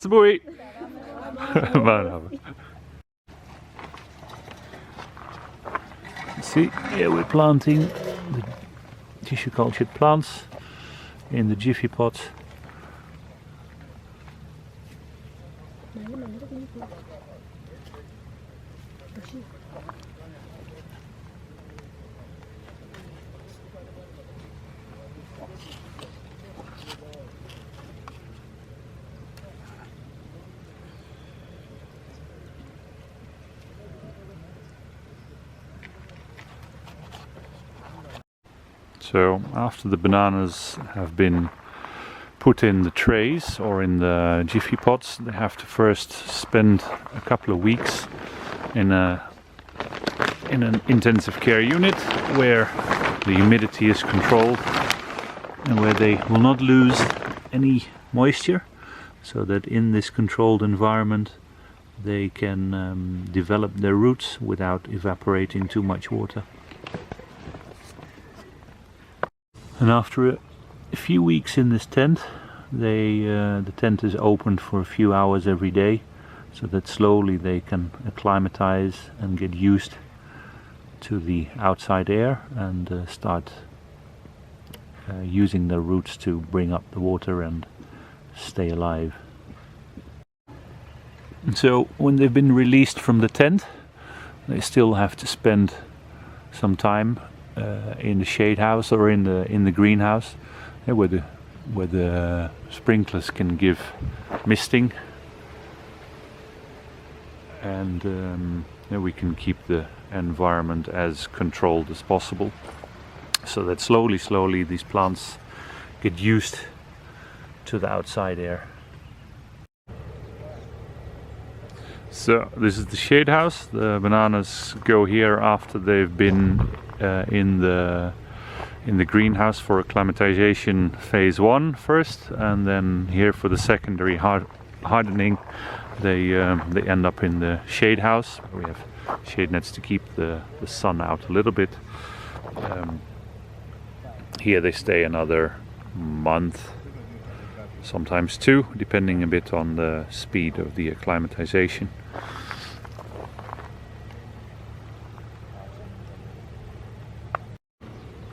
Beste boei! See, here we're planting the tissue cultured plants in the jiffy pots. So after the bananas have been put in the trays or in the jiffy pots, they have to first spend a couple of weeks in an intensive care unit where the humidity is controlled and where they will not lose any moisture, so that in this controlled environment they can develop their roots without evaporating too much water. And after a few weeks in this tent, the tent is opened for a few hours every day, so that slowly they can acclimatize and get used to the outside air and start using their roots to bring up the water and stay alive. And so when they've been released from the tent, they still have to spend some time in the shade house or in the greenhouse, where the sprinklers can give misting, and we can keep the environment as controlled as possible, so that slowly these plants get used to the outside air. So this is the shade house. The bananas go here after they've been in the greenhouse for acclimatization phase 1 first, and then here for the secondary hardening they end up in the shade house. We have shade nets to keep the sun out a little bit. Here they stay another month, sometimes 2, depending a bit on the speed of the acclimatization.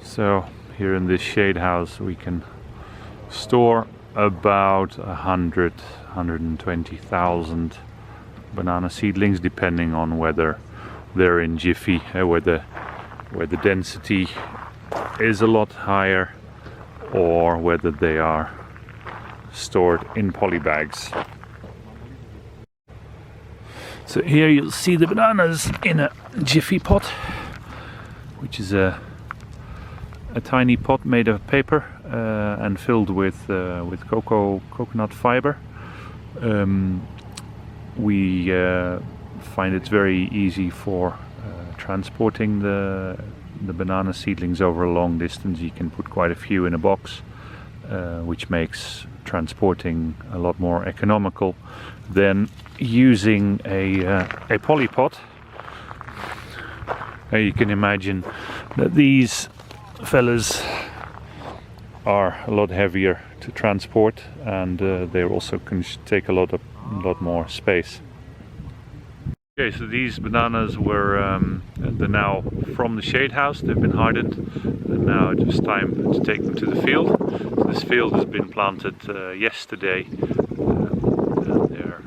So here in this shade house we can store about 120,000 banana seedlings, depending on whether they're in jiffy, where the density is a lot higher, or whether they are stored in poly bags. So here you'll see the bananas in a jiffy pot, which is a tiny pot made of paper and filled with coconut fiber. We find it's very easy for transporting the banana seedlings over a long distance. You can put quite a few in a box, which makes transporting a lot more economical than using a poly pot. You can imagine that these fellas are a lot heavier to transport, and they also can take a lot more space. Okay, so these bananas were they're now from the shade house. They've been hardened, and now it's time to take them to the field. So this field has been planted yesterday. They're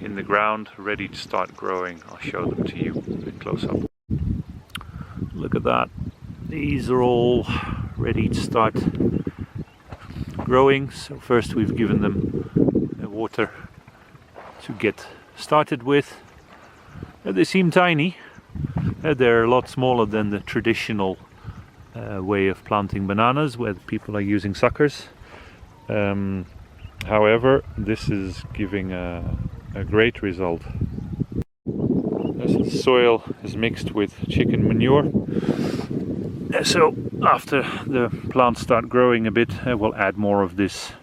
in the ground, ready to start growing. I'll show them to you in close up. Look at that. These are all ready to start growing. So first we've given them water to get started with. They seem tiny. They're a lot smaller than the traditional way of planting bananas, where people are using suckers. However, this is giving a great result. The soil is mixed with chicken manure. So after the plants start growing a bit, we'll add more of this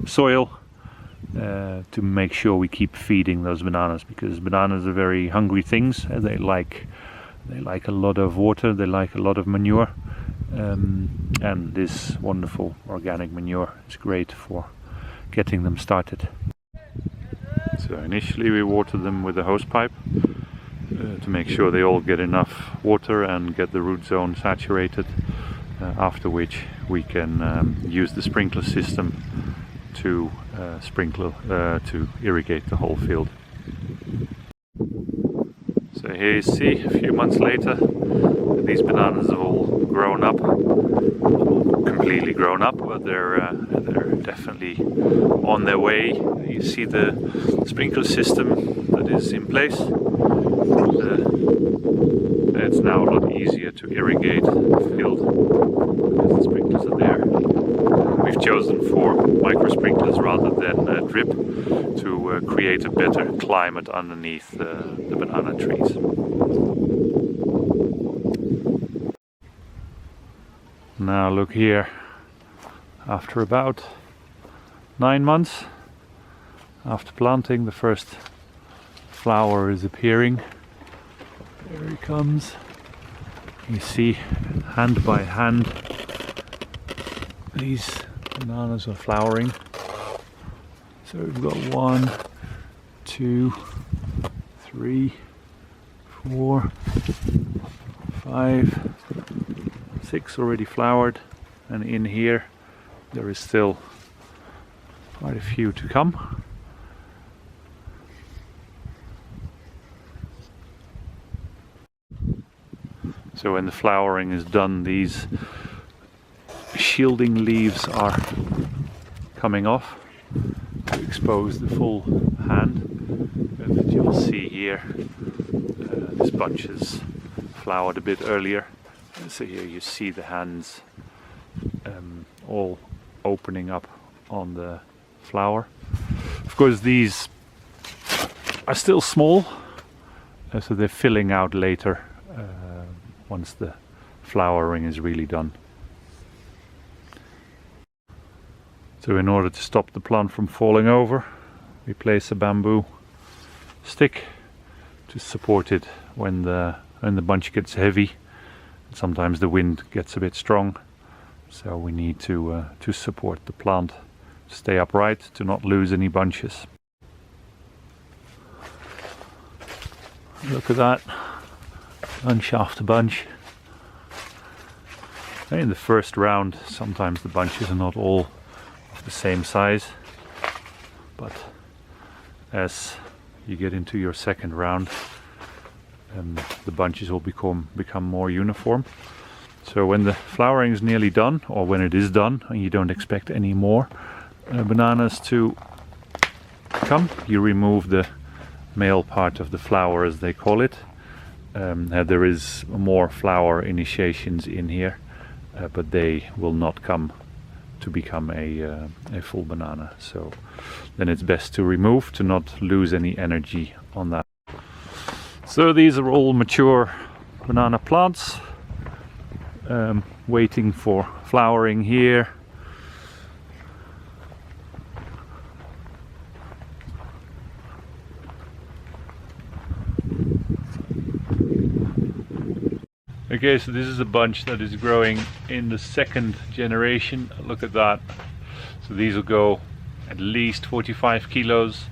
soil to make sure we keep feeding those bananas, because bananas are very hungry things. They like a lot of water, they like a lot of manure, and this wonderful organic manure is great for getting them started. So initially we water them with a hose pipe to make sure they all get enough water and get the root zone saturated, after which we can use the sprinkler system to to irrigate the whole field. So here you see, a few months later, these bananas have all grown up, completely grown up, but they're definitely on their way. You see the sprinkler system that is in place. It's now a lot easier to irrigate the field because the sprinklers are there. We've chosen for micro sprinklers rather than drip to create a better climate underneath the banana trees. Now look here, after about 9 months after planting, the first flower is appearing. There he comes. You see, hand by hand, these bananas are flowering. So we've got 1, 2, 3, 4, 5, 6 already flowered, and in here there is still quite a few to come. So when the flowering is done, these shielding leaves are coming off to expose the full hand. But you'll see here, this bunch is flowered a bit earlier. So here you see the hands all opening up on the flower. Of course, these are still small, so they're filling out later once the flowering is really done. So in order to stop the plant from falling over, we place a bamboo stick to support it when the bunch gets heavy. Sometimes the wind gets a bit strong, so we need to support the plant to stay upright, to not lose any bunches. Look at that, bunch after bunch. In the first round, sometimes the bunches are not all of the same size, but as you get into your second round, the bunches will become more uniform. So when the flowering is nearly done, or when it is done and you don't expect any more bananas to come, you remove the male part of the flower, as they call it. There is more flower initiations in here, but they will not come to become a full banana. So then it's best to remove, to not lose any energy on that. So these are all mature banana plants, waiting for flowering here. Okay, so this is a bunch that is growing in the second generation. Look at that. So these will go at least 45 kilos,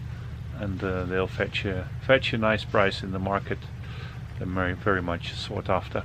and they'll fetch a nice price in the market. They're very much sought after.